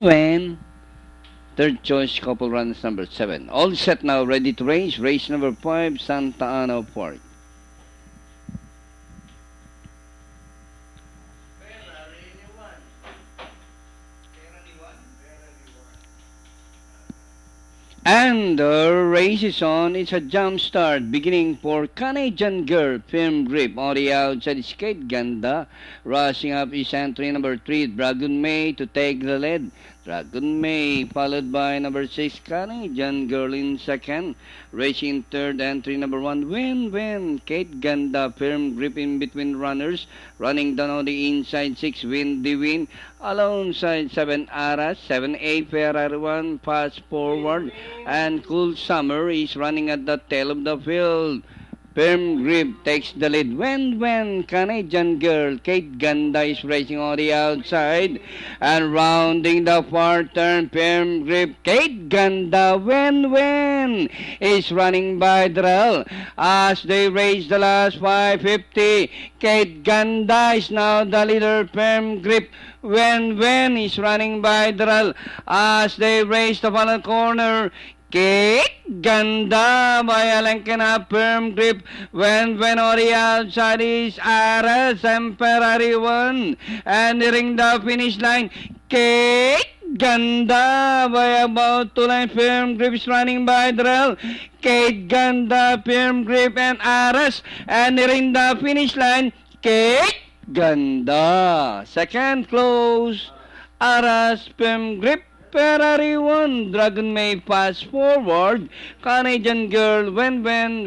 When third choice couple runs number 7. All set now, ready to race. Race number 5, Santa Ana Park. And the race is on. It's a jump start beginning for Canadian Girl. Firm grip on the outside skate. Ganda. Rushing up is entry number 3, Dragon May to take the lead. Dragon May followed by number 6, Canadian Girl in second. Racing third, entry number 1, Win. Kate Ganda. Firm grip in between runners. Running down on the inside 6, Windy Win. Alongside 7, Aras. 7A, Ferrari 1, fast forward. And Cool Summer is running at the tail of the field. Firm grip takes the lead. When Canadian Girl, Kate Ganda is racing on the outside. And rounding the far turn, firm grip, Kate Ganda, when is running by Drell. As they race the last 550, Kate Ganda is now the leader, firm grip. When is running by Drell. As they race the final corner, Kate Ganda by Alenkana, firm grip. When on the outside is Aras and Ferrari 1. And nearing the finish line, Kate Ganda by about 2 line, firm grip is running by Drell. Kate Ganda, firm grip, and Aras. And nearing the finish line, Kate Ganda. Second close, Aras, firm grip. Ferrari 1, Dragon May fast forward, Canadian Girl, when